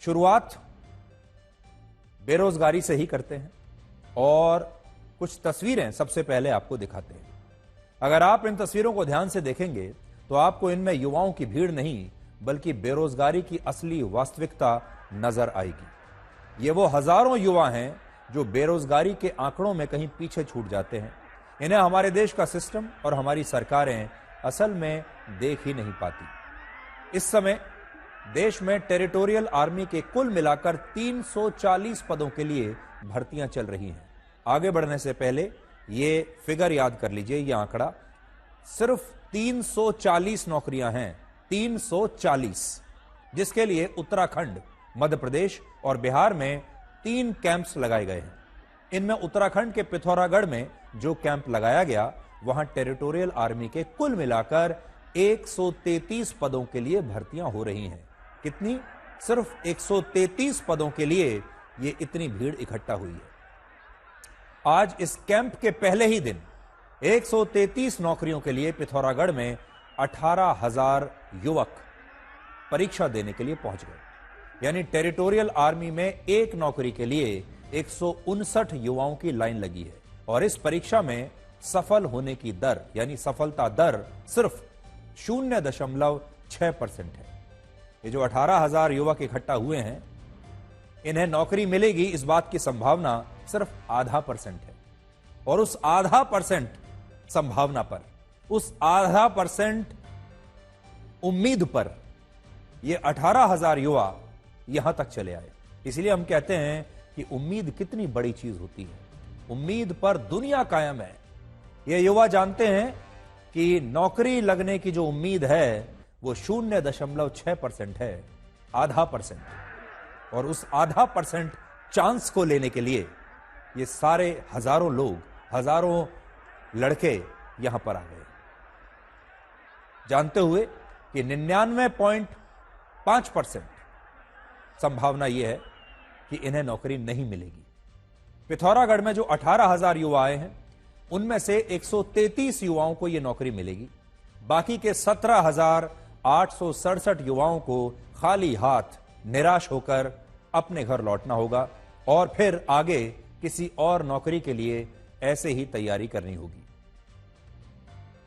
शुरुआत बेरोजगारी से ही करते हैं और कुछ तस्वीरें सबसे पहले आपको दिखाते हैं। अगर आप इन तस्वीरों को ध्यान से देखेंगे तो आपको इनमें युवाओं की भीड़ नहीं बल्कि बेरोजगारी की असली वास्तविकता नजर आएगी। ये वो हजारों युवा हैं जो बेरोजगारी के आंकड़ों में कहीं पीछे छूट जाते हैं। इन्हें हमारे देश का सिस्टम और हमारी सरकारें असल में देख ही नहीं पाती। इस समय देश में टेरिटोरियल आर्मी के कुल मिलाकर 340 पदों के लिए भर्तियां चल रही हैं। आगे बढ़ने से पहले ये फिगर याद कर लीजिए, ये आंकड़ा सिर्फ 340 नौकरियां हैं, 340, जिसके लिए उत्तराखंड, मध्य प्रदेश और बिहार में 3 कैंप्स लगाए गए हैं। इनमें उत्तराखंड के पिथौरागढ़ में जो कैंप लगाया गया वहां टेरिटोरियल आर्मी के कुल मिलाकर 133 पदों के लिए भर्तियां हो रही हैं। कितनी? सिर्फ 133 पदों के लिए ये इतनी भीड़ इकट्ठा हुई है। आज इस कैंप के पहले ही दिन 133 नौकरियों के लिए पिथौरागढ़ में 18,000 युवक परीक्षा देने के लिए पहुंच गए। यानी टेरिटोरियल आर्मी में एक नौकरी के लिए 159 युवाओं की लाइन लगी है और इस परीक्षा में सफल होने की दर यानी सफलता दर सिर्फ 0.6% है। ये जो 18,000 युवक इकट्ठा हुए हैं, इन्हें नौकरी मिलेगी इस बात की संभावना सिर्फ 0.5% है। और उस 0.5% संभावना पर, उस 0.5% उम्मीद पर ये 18,000 युवा यहां तक चले आए। इसलिए हम कहते हैं कि उम्मीद कितनी बड़ी चीज होती है। उम्मीद पर दुनिया कायम है। ये युवा जानते हैं कि नौकरी लगने की जो उम्मीद है वो 0.6% है, 0.5%। और उस 0.5% चांस को लेने के लिए ये सारे हजारों लोग, हजारों लड़के यहां पर आ गए, जानते हुए कि 99.5% संभावना यह है कि इन्हें नौकरी नहीं मिलेगी। पिथौरागढ़ में जो 18,000 युवा आए हैं उनमें से 133 युवाओं को यह नौकरी मिलेगी। बाकी के 17,867 युवाओं को खाली हाथ, निराश होकर अपने घर लौटना होगा और फिर आगे किसी और नौकरी के लिए ऐसे ही तैयारी करनी होगी।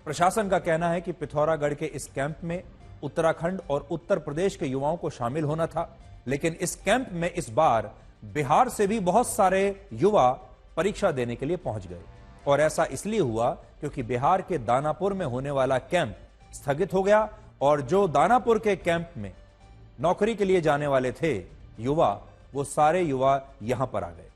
प्रशासन का कहना है कि पिथौरागढ़ के इस कैंप में उत्तराखंड और उत्तर प्रदेश के युवाओं को शामिल होना था, लेकिन इस कैंप में इस बार बिहार से भी बहुत सारे युवा परीक्षा देने के लिए पहुंच गए। और ऐसा इसलिए हुआ क्योंकि बिहार के दानापुर में होने वाला कैंप स्थगित हो गया और जो दानापुर के कैंप में नौकरी के लिए जाने वाले थे युवा, वो सारे युवा यहां पर आ गए।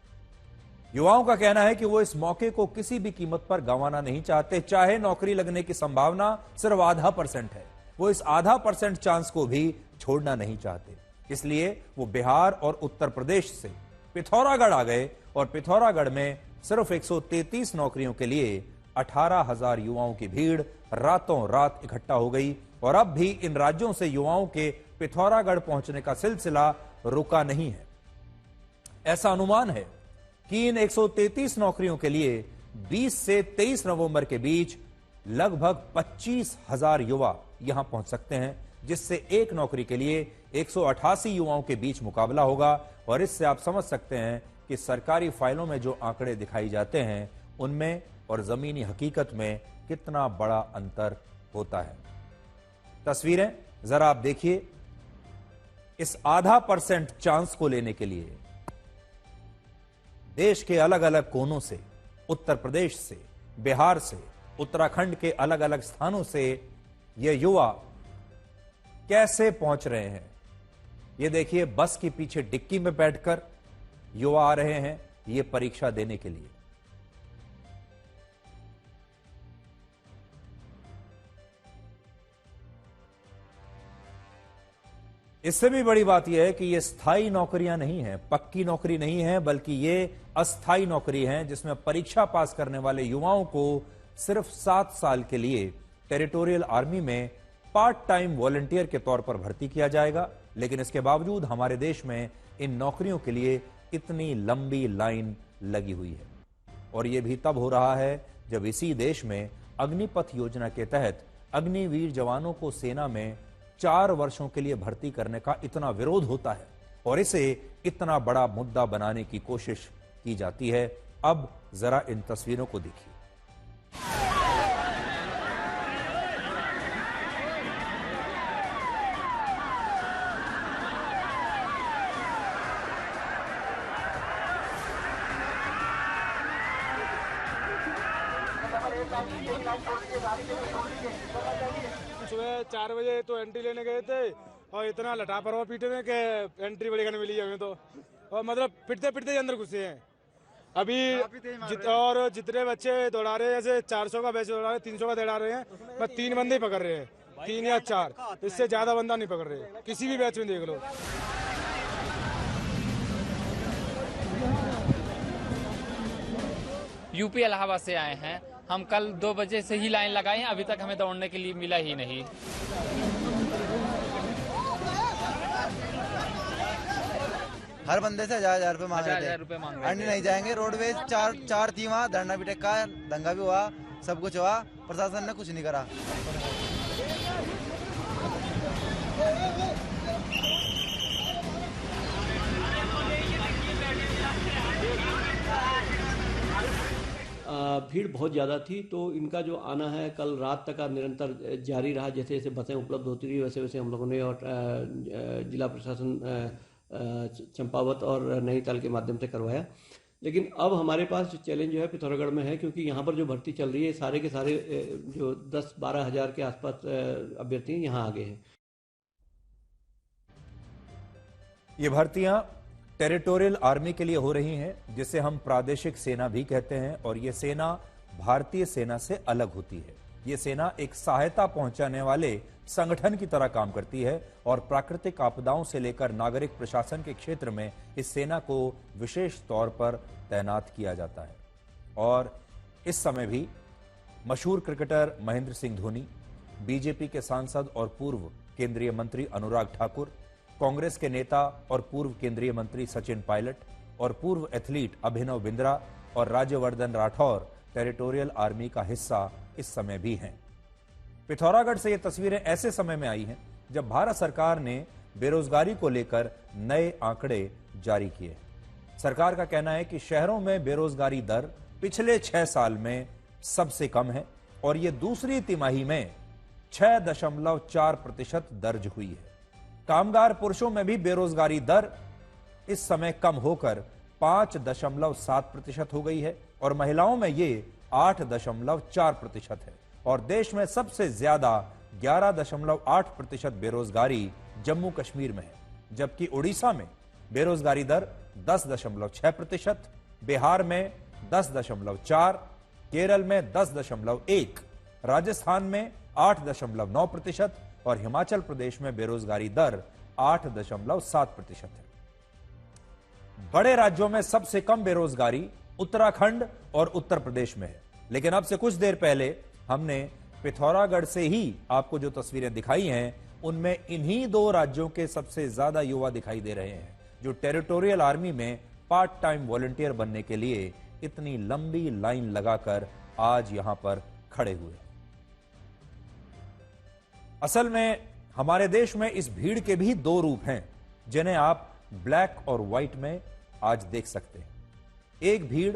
युवाओं का कहना है कि वो इस मौके को किसी भी कीमत पर गंवाना नहीं चाहते, चाहे नौकरी लगने की संभावना सिर्फ 0.5% है, वो इस 0.5% चांस को भी छोड़ना नहीं चाहते। इसलिए वो बिहार और उत्तर प्रदेश से पिथौरागढ़ आ गए और पिथौरागढ़ में सिर्फ 133 नौकरियों के लिए 18,000 युवाओं की भीड़ रातों रात इकट्ठा हो गई। और अब भी इन राज्यों से युवाओं के पिथौरागढ़ पहुंचने का सिलसिला रुका नहीं है। ऐसा अनुमान है कि इन 133 नौकरियों के लिए 20 से 23 नवंबर के बीच लगभग 25,000 युवा यहां पहुंच सकते हैं, जिससे एक नौकरी के लिए 188 युवाओं के बीच मुकाबला होगा। और इससे आप समझ सकते हैं कि सरकारी फाइलों में जो आंकड़े दिखाई जाते हैं उनमें और जमीनी हकीकत में कितना बड़ा अंतर होता है। तस्वीरें जरा आप देखिए। इस 0.5% चांस को लेने के लिए देश के अलग अलग कोनों से, उत्तर प्रदेश से, बिहार से, उत्तराखंड के अलग अलग स्थानों से ये युवा कैसे पहुंच रहे हैं। ये देखिए, बस के पीछे डिक्की में बैठकर युवा आ रहे हैं ये परीक्षा देने के लिए। इससे भी बड़ी बात यह है कि ये स्थायी नौकरियां नहीं हैं, पक्की नौकरी नहीं है, बल्कि ये अस्थायी नौकरी है जिसमें परीक्षा पास करने वाले युवाओं को सिर्फ 7 साल के लिए टेरिटोरियल आर्मी में पार्ट टाइम वॉलंटियर के तौर पर भर्ती किया जाएगा। लेकिन इसके बावजूद हमारे देश में इन नौकरियों के लिए इतनी लंबी लाइन लगी हुई है। और यह भी तब हो रहा है जब इसी देश में अग्निपथ योजना के तहत अग्निवीर जवानों को सेना में 4 वर्षों के लिए भर्ती करने का इतना विरोध होता है। और इसे इतना बड़ा मुद्दा बनाने की कोशिश की जाती है। अब जरा इन तस्वीरों को देखिए। सुबह 4 बजे तो एंट्री लेने गए थे और इतना लटा परवा पीटे में कि एंट्री बड़ी नहीं मिली हमें तो, और मतलब पिटते पिटते ही अंदर घुसे हैं अभी। और जितने बच्चे दौड़ा रहे हैं, जैसे 400 का बैच दौड़ा रहे हैं, 300 का दौड़ा रहे हैं, बस 3 बंदे ही पकड़ रहे हैं, 3 या 4, इससे ज्यादा बंदा नहीं पकड़ रहे किसी भी बैच में, देख लो। यूपी इलाहाबाद से आए हैं हम। कल 2 बजे से ही लाइन लगाए हैं, अभी तक हमें दौड़ने के लिए मिला ही नहीं। हर बंदे से 1000 रुपए मांग रहे थे। 1000 रुपए मांग रहे थे। अंडे नहीं जाएंगे। रोडवेज चार थी वहाँ, धरना भी टेका, दंगा भी हुआ, सब कुछ हुआ, प्रशासन ने कुछ नहीं करा। भीड़ बहुत ज़्यादा थी, तो इनका जो आना है कल रात तक का निरंतर जारी रहा। जैसे जैसे बसें उपलब्ध होती रही वैसे वैसे हम लोगों ने और जिला प्रशासन चंपावत और नैनीताल के माध्यम से करवाया। लेकिन अब हमारे पास जो चैलेंज जो है पिथौरागढ़ में है, क्योंकि यहाँ पर जो भर्ती चल रही है सारे के सारे जो 10-12 हज़ार के आसपास अभ्यर्थी यहाँ आ गए हैं। ये भर्तियां टेरिटोरियल आर्मी के लिए हो रही हैं, जिसे हम प्रादेशिक सेना भी कहते हैं, और ये सेना भारतीय सेना से अलग होती है। ये सेना एक सहायता पहुंचाने वाले संगठन की तरह काम करती है और प्राकृतिक आपदाओं से लेकर नागरिक प्रशासन के क्षेत्र में इस सेना को विशेष तौर पर तैनात किया जाता है। और इस समय भी मशहूर क्रिकेटर महेंद्र सिंह धोनी, बीजेपी के सांसद और पूर्व केंद्रीय मंत्री अनुराग ठाकुर, कांग्रेस के नेता और पूर्व केंद्रीय मंत्री सचिन पायलट और पूर्व एथलीट अभिनव बिंद्रा और राज्यवर्धन राठौर टेरिटोरियल आर्मी का हिस्सा इस समय भी हैं। पिथौरागढ़ से ये तस्वीरें ऐसे समय में आई हैं जब भारत सरकार ने बेरोजगारी को लेकर नए आंकड़े जारी किए। सरकार का कहना है कि शहरों में बेरोजगारी दर पिछले 6 साल में सबसे कम है और ये दूसरी तिमाही में 6.4% दर्ज हुई है। कामगार पुरुषों में भी बेरोजगारी दर इस समय कम होकर 5.7% हो गई है और महिलाओं में ये 8.4% है। और देश में सबसे ज्यादा 11.8% बेरोजगारी जम्मू कश्मीर में है, जबकि उड़ीसा में बेरोजगारी दर 10.6%, बिहार में 10.4%, केरल में 10.1%, राजस्थान में 8.9% और हिमाचल प्रदेश में बेरोजगारी दर 8.7% है। बड़े राज्यों में सबसे कम बेरोजगारी उत्तराखंड और उत्तर प्रदेश में है। लेकिन अब से कुछ देर पहले हमने पिथौरागढ़ से ही आपको जो तस्वीरें दिखाई हैं, उनमें इन्हीं 2 राज्यों के सबसे ज्यादा युवा दिखाई दे रहे हैं जो टेरिटोरियल आर्मी में पार्ट टाइम वॉलंटियर बनने के लिए इतनी लंबी लाइन लगाकर आज यहां पर खड़े हुए। असल में हमारे देश में इस भीड़ के भी 2 रूप हैं जिन्हें आप ब्लैक और व्हाइट में आज देख सकते हैं। एक भीड़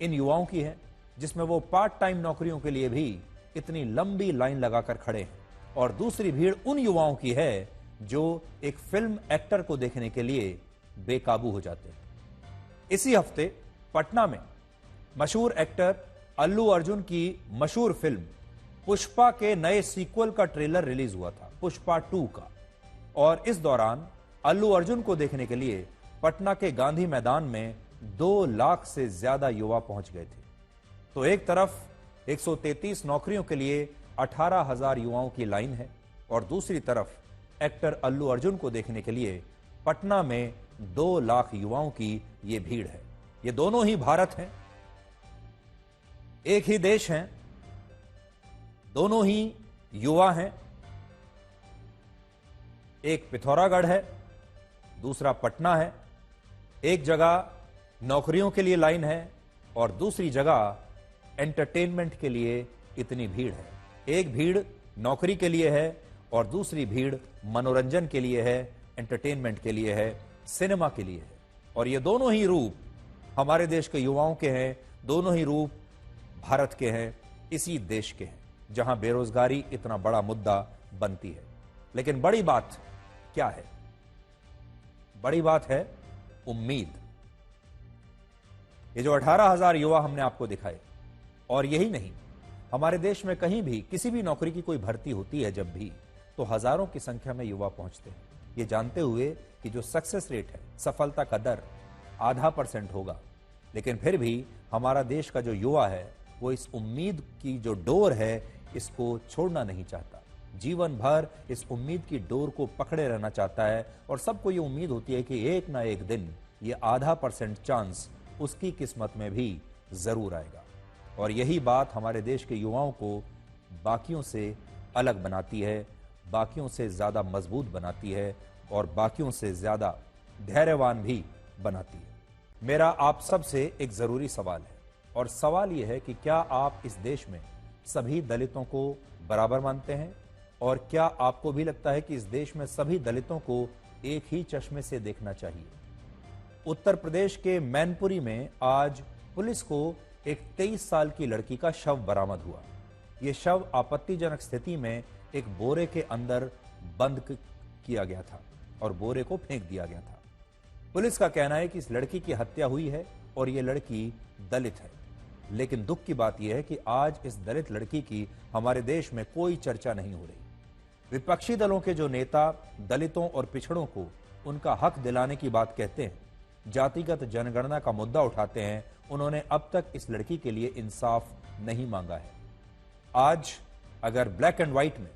इन युवाओं की है जिसमें वो पार्ट टाइम नौकरियों के लिए भी इतनी लंबी लाइन लगाकर खड़े हैं, और दूसरी भीड़ उन युवाओं की है जो एक फिल्म एक्टर को देखने के लिए बेकाबू हो जाते हैं। इसी हफ्ते पटना में मशहूर एक्टर अल्लू अर्जुन की मशहूर फिल्म पुष्पा के नए सीक्वल का ट्रेलर रिलीज हुआ था, पुष्पा 2 का, और इस दौरान अल्लू अर्जुन को देखने के लिए पटना के गांधी मैदान में 2 लाख से ज्यादा युवा पहुंच गए थे। तो एक तरफ 133 नौकरियों के लिए 18,000 युवाओं की लाइन है और दूसरी तरफ एक्टर अल्लू अर्जुन को देखने के लिए पटना में 2 लाख युवाओं की यह भीड़ है। ये दोनों ही भारत हैं, एक ही देश हैं, दोनों ही युवा हैं। एक पिथौरागढ़ है, दूसरा पटना है। एक जगह नौकरियों के लिए लाइन है और दूसरी जगह एंटरटेनमेंट के लिए इतनी भीड़ है। एक भीड़ नौकरी के लिए है और दूसरी भीड़ मनोरंजन के लिए है, एंटरटेनमेंट के लिए है। सिनेमा के लिए है। और ये दोनों ही रूप हमारे देश के युवाओं के हैं, दोनों ही रूप भारत के हैं, इसी देश के हैं जहां बेरोजगारी इतना बड़ा मुद्दा बनती है। लेकिन बड़ी बात क्या है? बड़ी बात है उम्मीद। ये जो 18,000 युवा हमने आपको दिखाए, और यही नहीं, हमारे देश में कहीं भी किसी भी नौकरी की कोई भर्ती होती है जब भी, तो हजारों की संख्या में युवा पहुंचते हैं, ये जानते हुए कि जो सक्सेस रेट है, सफलता का दर 0.5% होगा। लेकिन फिर भी हमारा देश का जो युवा है वो इस उम्मीद की जो डोर है इसको छोड़ना नहीं चाहता, जीवन भर इस उम्मीद की डोर को पकड़े रहना चाहता है। और सबको ये उम्मीद होती है कि एक ना एक दिन ये 0.5% चांस उसकी किस्मत में भी जरूर आएगा। और यही बात हमारे देश के युवाओं को बाकियों से अलग बनाती है, बाकियों से ज्यादा मजबूत बनाती है और बाकियों से ज्यादा धैर्यवान भी बनाती है। मेरा आप सबसे एक जरूरी सवाल है, और सवाल यह है कि क्या आप इस देश में सभी दलितों को बराबर मानते हैं? और क्या आपको भी लगता है कि इस देश में सभी दलितों को एक ही चश्मे से देखना चाहिए? उत्तर प्रदेश के मैनपुरी में आज पुलिस को एक 23 साल की लड़की का शव बरामद हुआ। यह शव आपत्तिजनक स्थिति में एक बोरे के अंदर बंद किया गया था और बोरे को फेंक दिया गया था। पुलिस का कहना है कि इस लड़की की हत्या हुई है और यह लड़की दलित है। लेकिन दुख की बात यह है कि आज इस दलित लड़की की हमारे देश में कोई चर्चा नहीं हो रही। विपक्षी दलों के जो नेता दलितों और पिछड़ों को उनका हक दिलाने की बात कहते हैं, जातिगत जनगणना का मुद्दा उठाते हैं, उन्होंने अब तक इस लड़की के लिए इंसाफ नहीं मांगा है। आज अगर ब्लैक एंड व्हाइट में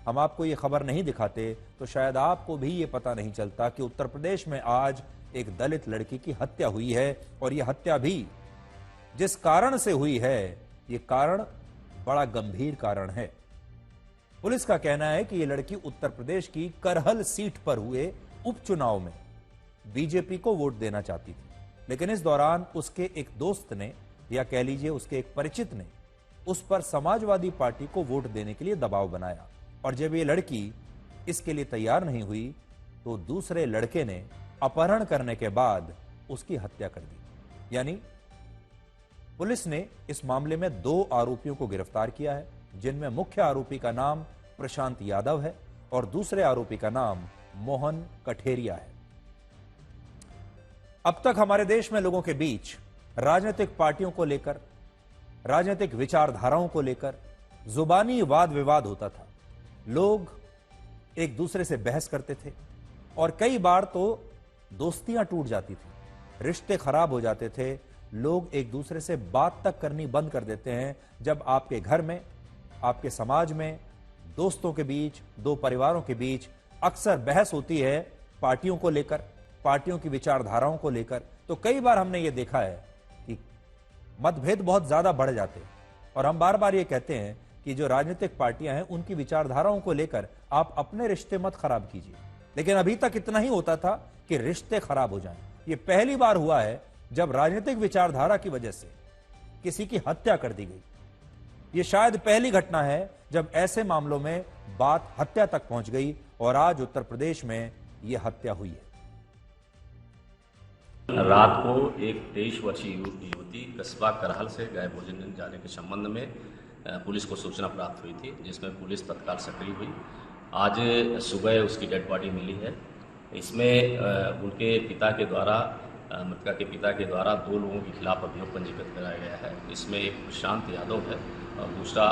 हम आपको ये खबर नहीं दिखाते तो शायद आपको भी ये पता नहीं चलता कि उत्तर प्रदेश में आज एक दलित लड़की की हत्या हुई है। और यह हत्या भी जिस कारण से हुई है, यह कारण बड़ा गंभीर कारण है। पुलिस का कहना है कि यह लड़की उत्तर प्रदेश की करहल सीट पर हुए उपचुनाव में बीजेपी को वोट देना चाहती थी। लेकिन इस दौरान उसके एक दोस्त ने, या कह लीजिए उसके एक परिचित ने, उस पर समाजवादी पार्टी को वोट देने के लिए दबाव बनाया। और जब ये लड़की इसके लिए तैयार नहीं हुई तो दूसरे लड़के ने अपहरण करने के बाद उसकी हत्या कर दी। यानी पुलिस ने इस मामले में 2 आरोपियों को गिरफ्तार किया है, जिनमें मुख्य आरोपी का नाम प्रशांत यादव है और दूसरे आरोपी का नाम मोहन कठेरिया है। अब तक हमारे देश में लोगों के बीच राजनीतिक पार्टियों को लेकर, राजनीतिक विचारधाराओं को लेकर जुबानी वाद विवाद होता था। लोग एक दूसरे से बहस करते थे और कई बार तो दोस्तियां टूट जाती थी, रिश्ते खराब हो जाते थे। लोग एक दूसरे से बात तक करनी बंद कर देते हैं जब आपके घर में, आपके समाज में, दोस्तों के बीच, 2 परिवारों के बीच अक्सर बहस होती है पार्टियों को लेकर, पार्टियों की विचारधाराओं को लेकर। तो कई बार हमने ये देखा है कि मतभेद बहुत ज्यादा बढ़ जाते हैं। और हम बार बार ये कहते हैं कि जो राजनीतिक पार्टियां हैं उनकी विचारधाराओं को लेकर आप अपने रिश्ते मत खराब कीजिए। लेकिन अभी तक इतना ही होता था कि रिश्ते खराब हो जाएं। ये पहली बार हुआ है जब राजनीतिक विचारधारा की वजह से किसी की हत्या कर दी गई। ये शायद पहली घटना है जब ऐसे मामलों में बात हत्या तक पहुंच गई और आज उत्तर प्रदेश में यह हत्या हुई है। रात को एक 23 वर्षीय युवती कस्बा करहल से गाय भोजन जाने के संबंध में पुलिस को सूचना प्राप्त हुई थी, जिसमें पुलिस तत्काल सक्रिय हुई। आज सुबह उसकी डेड बॉडी मिली है। इसमें उनके पिता के द्वारा, मृतका के पिता के द्वारा 2 लोगों के खिलाफ अभियोग पंजीकृत कराया गया है। इसमें एक प्रशांत यादव है और दूसरा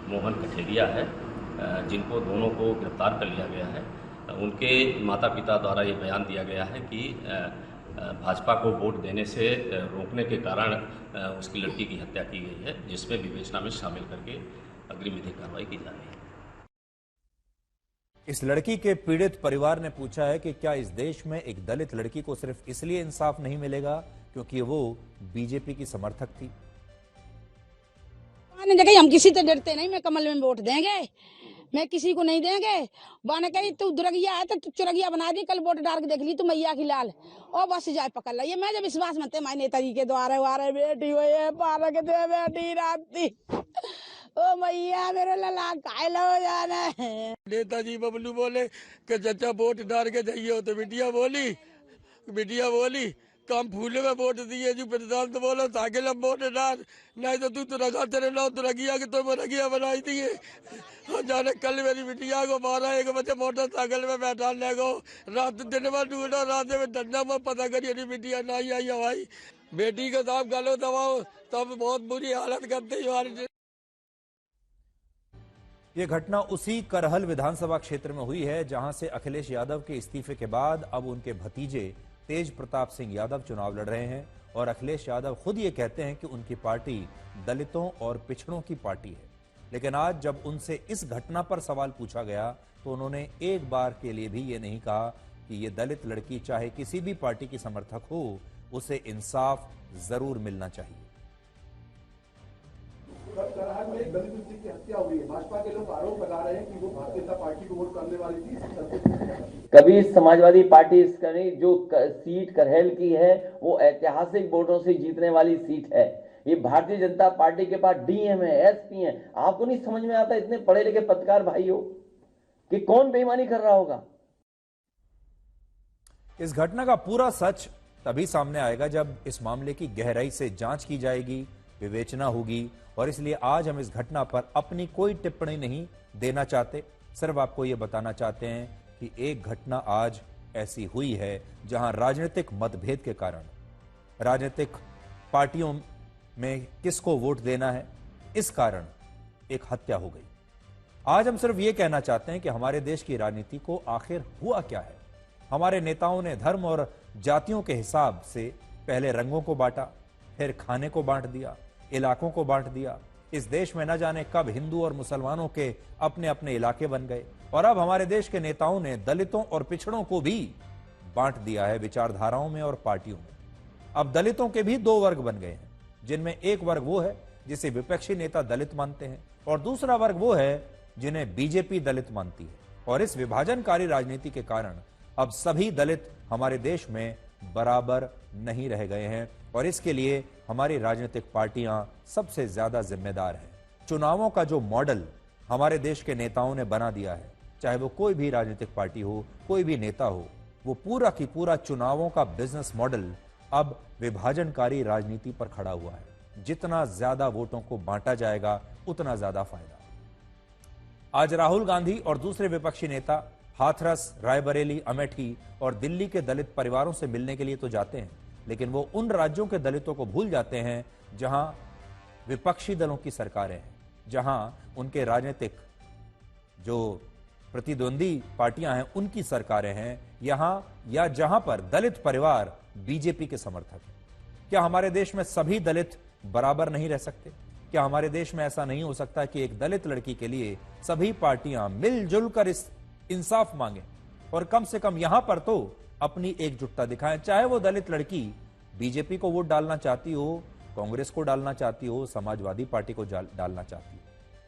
मोहन कठेरिया है, जिनको दोनों को गिरफ्तार कर लिया गया है। उनके माता पिता द्वारा ये बयान दिया गया है कि भाजपा को वोट देने से रोकने के कारण उसकी लड़की की हत्या की गई है, जिसमें विवेचना में शामिल करके अग्रिम विधिक कार्रवाई की जा रही है। इस लड़की के पीड़ित परिवार ने पूछा है कि क्या इस देश में एक दलित लड़की को सिर्फ इसलिए इंसाफ नहीं मिलेगा क्योंकि वो बीजेपी की समर्थक थी। हम किसी से डरते नहीं, मैं कमल में वोट देंगे, मैं किसी को नहीं देंगे। बाने कही तू दुरगिया है तो तू चुरगिया बना दी, कल वोट डाल के देख ली तू मैया की लाल, और बस जाए पकड़ ला। ये मैं जब विश्वास मनते माय नेताजी के द्वारे वारे बेटी हुई पालक दे बेटी राती, ओ मैया मेरे लला कायल हो जाना है। नेताजी बबलू बोले कि चाचा वोट डाल के जाइए, तो बिटिया बोली मीडिया बोली कम फूले में वोट दिए जो प्रधान तो बोलो साइकिल में वोट डाल नहीं तो तू रखा तेरे नाम तो रखिया कि तुम रखिया बनाई दिए। जाने कल मेरी बिटिया को 12-1 बजे मोटरसाइकिल में बैठा ले गो रात दिन में ढूंढो रात में डंडा में पता करिए बिटिया नहीं आई हमारी बेटी के साथ गलो दबाओ तब बहुत बुरी हालत करती हमारी। यह घटना उसी करहल विधानसभा क्षेत्र में हुई है जहां से अखिलेश यादव के इस्तीफे के बाद अब उनके भतीजे तेज प्रताप सिंह यादव चुनाव लड़ रहे हैं और अखिलेश यादव खुद ये कहते हैं कि उनकी पार्टी दलितों और पिछड़ों की पार्टी है। लेकिन आज जब उनसे इस घटना पर सवाल पूछा गया तो उन्होंने एक बार के लिए भी ये नहीं कहा कि ये दलित लड़की चाहे किसी भी पार्टी की समर्थक हो उसे इंसाफ जरूर मिलना चाहिए। करहल में एक दलित व्यक्ति की हत्या हुई है। भाजपा के लोग आरोप लगा रहे हैं कि वो भारतीय जनता पार्टी को वोट करने वाली थी। कभी समाजवादी पार्टी इसका नहीं, जो सीट करहल की है वो ऐतिहासिक वोटों से जीतने वाली सीट है। ये भारतीय जनता पार्टी के पास डीएम है, एसपी है। आपको नहीं समझ में आता इतने पढ़े लिखे पत्रकार भाई हो कि कौन बेईमानी कर रहा होगा। इस घटना का पूरा सच तभी सामने आएगा जब इस मामले की गहराई से जांच की जाएगी, विवेचना होगी। और इसलिए आज हम इस घटना पर अपनी कोई टिप्पणी नहीं देना चाहते, सिर्फ आपको यह बताना चाहते हैं कि एक घटना आज ऐसी हुई है जहां राजनीतिक मतभेद के कारण राजनीतिक पार्टियों में किसको वोट देना है इस कारण एक हत्या हो गई। आज हम सिर्फ यह कहना चाहते हैं कि हमारे देश की राजनीति को आखिर हुआ क्या है। हमारे नेताओं ने धर्म और जातियों के हिसाब से पहले रंगों को बांटा, फिर खाने को बांट दिया, इलाकों को बांट दिया। इस देश में न जाने कब हिंदू और मुसलमानों के अपने अपने इलाके बन गए और अब हमारे देश के नेताओं ने दलितों और पिछड़ों को भी बांट दिया है विचारधाराओं में और पार्टियों में। अब दलितों के भी 2 वर्ग बन गए हैं, जिनमें एक वर्ग वो है जिसे विपक्षी नेता दलित मानते हैं और दूसरा वर्ग वो है जिन्हें बीजेपी दलित मानती है। और इस विभाजनकारी राजनीति के कारण अब सभी दलित हमारे देश में बराबर नहीं रह गए हैं और इसके लिए हमारी राजनीतिक पार्टियां सबसे ज्यादा जिम्मेदार हैं। चुनावों का जो मॉडल हमारे देश के नेताओं ने बना दिया है, चाहे वो कोई भी राजनीतिक पार्टी हो, कोई भी नेता हो, वो पूरा की पूरा चुनावों का बिजनेस मॉडल अब विभाजनकारी राजनीति पर खड़ा हुआ है। जितना ज्यादा वोटों को बांटा जाएगा उतना ज्यादा फायदा। आज राहुल गांधी और दूसरे विपक्षी नेता हाथरस, रायबरेली, अमेठी और दिल्ली के दलित परिवारों से मिलने के लिए तो जाते हैं, लेकिन वो उन राज्यों के दलितों को भूल जाते हैं जहां विपक्षी दलों की सरकारें हैं, जहां उनके राजनीतिक जो प्रतिद्वंदी पार्टियां हैं उनकी सरकारें हैं, यहां या जहां पर दलित परिवार बीजेपी के समर्थक हैं। क्या हमारे देश में सभी दलित बराबर नहीं रह सकते? क्या हमारे देश में ऐसा नहीं हो सकता कि एक दलित लड़की के लिए सभी पार्टियां मिलजुल कर इस इंसाफ मांगे और कम से कम यहां पर तो अपनी एकजुटता दिखाएं? चाहे वो दलित लड़की बीजेपी को वोट डालना चाहती हो, कांग्रेस को डालना चाहती हो, समाजवादी पार्टी को डालना चाहती हो।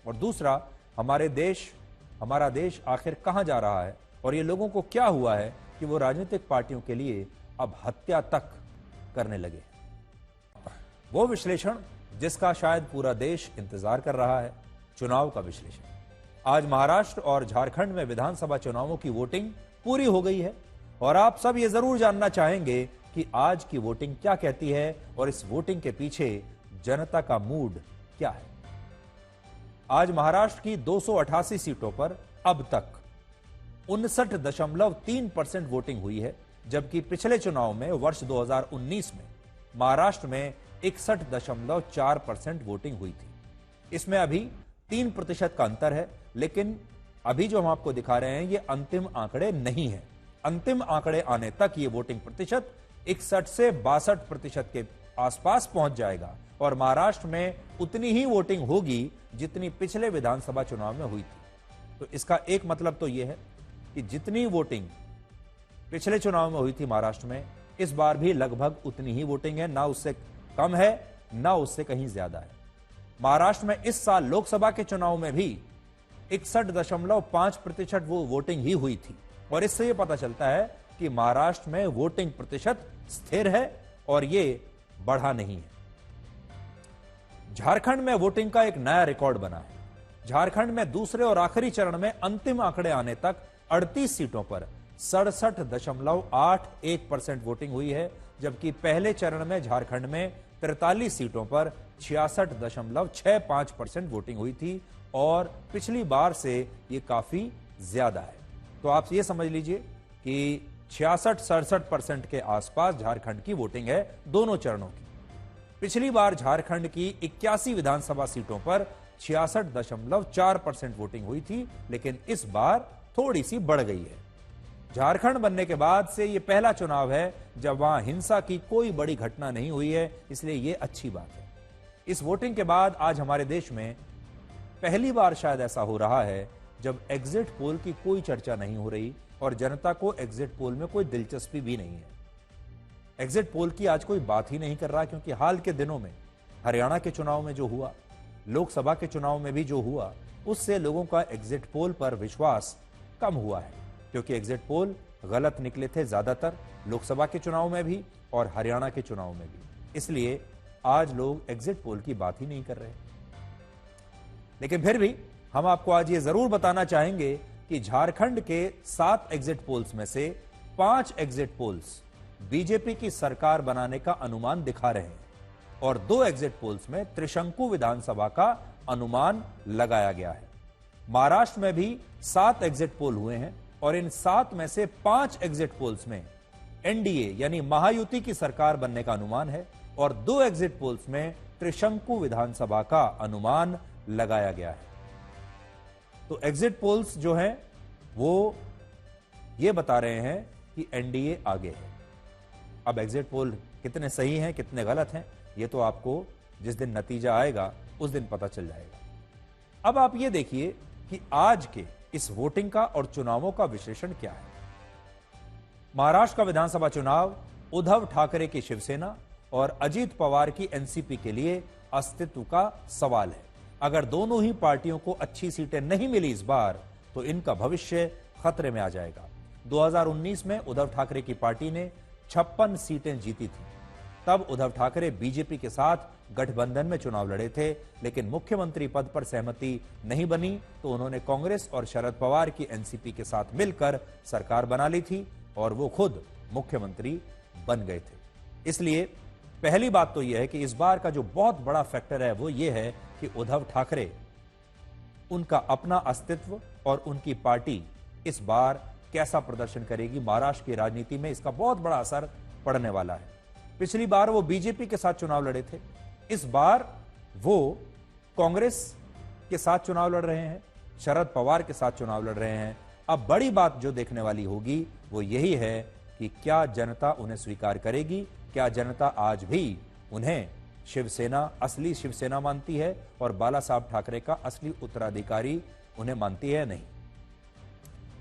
और दूसरा, हमारा देश आखिर कहां जा रहा है और ये लोगों को क्या हुआ है कि वो राजनीतिक पार्टियों के लिए अब हत्या तक करने लगे। वो विश्लेषण जिसका शायद पूरा देश इंतजार कर रहा है, चुनाव का विश्लेषण। आज महाराष्ट्र और झारखंड में विधानसभा चुनावों की वोटिंग पूरी हो गई है और आप सब ये जरूर जानना चाहेंगे कि आज की वोटिंग क्या कहती है और इस वोटिंग के पीछे जनता का मूड क्या है। आज महाराष्ट्र की 288 सीटों पर अब तक 59.3% वोटिंग हुई है, जबकि पिछले चुनाव में वर्ष 2019 में महाराष्ट्र में 61.4% वोटिंग हुई थी। इसमें अभी 3% का अंतर है, लेकिन अभी जो हम आपको दिखा रहे हैं ये अंतिम आंकड़े नहीं है। अंतिम आंकड़े आने तक ये वोटिंग प्रतिशत 61 से 62% के आसपास पहुंच जाएगा और महाराष्ट्र में उतनी ही वोटिंग होगी जितनी पिछले विधानसभा चुनाव में हुई थी। तो इसका एक मतलब तो यह है कि जितनी वोटिंग पिछले चुनाव में हुई थी महाराष्ट्र में, इस बार भी लगभग उतनी ही वोटिंग है, ना उससे कम है ना उससे कहीं ज्यादा है। महाराष्ट्र में इस साल लोकसभा के चुनाव में भी 61.5% वो वोटिंग ही हुई थी और इससे यह पता चलता है कि महाराष्ट्र में वोटिंग प्रतिशत स्थिर है और ये बढ़ा नहीं है। झारखंड में वोटिंग का एक नया रिकॉर्ड बना है। झारखंड में दूसरे और आखिरी चरण में अंतिम आंकड़े आने तक 38 सीटों पर 67.81% वोटिंग हुई है, जबकि पहले चरण में झारखंड में 43 सीटों पर 66.65% वोटिंग हुई थी और पिछली बार से यह काफी ज्यादा है। तो आप ये समझ लीजिए कि 66-67% के आसपास झारखंड की वोटिंग है दोनों चरणों की। पिछली बार झारखंड की 81 विधानसभा सीटों पर 66.4% वोटिंग हुई थी, लेकिन इस बार थोड़ी सी बढ़ गई है। झारखंड बनने के बाद से यह पहला चुनाव है जब वहां हिंसा की कोई बड़ी घटना नहीं हुई है, इसलिए यह अच्छी बात है। इस वोटिंग के बाद आज हमारे देश में पहली बार शायद ऐसा हो रहा है जब एग्जिट पोल की कोई चर्चा नहीं हो रही और जनता को एग्जिट पोल में कोई दिलचस्पी भी नहीं है। एग्जिट पोल की आज कोई बात ही नहीं कर रहा, क्योंकि हाल के दिनों में हरियाणा के चुनाव में जो हुआ, लोकसभा के चुनाव में भी जो हुआ, उससे लोगों का एग्जिट पोल पर विश्वास कम हुआ है, क्योंकि एग्जिट पोल गलत निकले थे ज्यादातर लोकसभा के चुनाव में भी और हरियाणा के चुनाव में भी। इसलिए आज लोग एग्जिट पोल की बात ही नहीं कर रहे। लेकिन फिर भी हम आपको आज ये जरूर बताना चाहेंगे कि झारखंड के 7 एग्जिट पोल्स में से 5 एग्जिट पोल्स बीजेपी की सरकार बनाने का अनुमान दिखा रहे हैं और 2 एग्जिट पोल्स में त्रिशंकु विधानसभा का अनुमान लगाया गया है। महाराष्ट्र में भी 7 एग्जिट पोल हुए हैं और इन 7 में से 5 एग्जिट पोल्स में एनडीए यानी महायुति की सरकार बनने का अनुमान है और 2 एग्जिट पोल्स में त्रिशंकु विधानसभा का अनुमान लगाया गया है। तो एग्जिट पोल्स जो हैं वो ये बता रहे हैं कि एनडीए आगे है। अब एग्जिट पोल कितने सही हैं, कितने गलत हैं, ये तो आपको जिस दिन नतीजा आएगा उस दिन पता चल जाएगा। अब आप ये देखिए कि आज के इस वोटिंग का और चुनावों का विश्लेषण क्या है। महाराष्ट्र का विधानसभा चुनाव उद्धव ठाकरे की शिवसेना और अजीत पवार की एनसीपी के लिए अस्तित्व का सवाल है। अगर दोनों ही पार्टियों को अच्छी सीटें नहीं मिली इस बार, तो इनका भविष्य खतरे में आ जाएगा। 2019 में उद्धव ठाकरे की पार्टी ने 56 सीटें जीती थी। तब उद्धव ठाकरे बीजेपी के साथ गठबंधन में चुनाव लड़े थे, लेकिन मुख्यमंत्री पद पर सहमति नहीं बनी तो उन्होंने कांग्रेस और शरद पवार की एनसीपी के साथ मिलकर सरकार बना ली थी और वो खुद मुख्यमंत्री बन गए थे। इसलिए पहली बात तो यह है कि इस बार का जो बहुत बड़ा फैक्टर है वो ये है कि उद्धव ठाकरे, उनका अपना अस्तित्व और उनकी पार्टी इस बार कैसा प्रदर्शन करेगी। महाराष्ट्र की राजनीति में इसका बहुत बड़ा असर पड़ने वाला है। पिछली बार वो बीजेपी के साथ चुनाव लड़े थे, इस बार वो कांग्रेस के साथ चुनाव लड़ रहे हैं, शरद पवार के साथ चुनाव लड़ रहे हैं। अब बड़ी बात जो देखने वाली होगी वो यही है कि क्या जनता उन्हें स्वीकार करेगी, क्या जनता आज भी उन्हें शिवसेना, असली शिवसेना मानती है और बाला साहब ठाकरे का असली उत्तराधिकारी उन्हें मानती है, नहीं।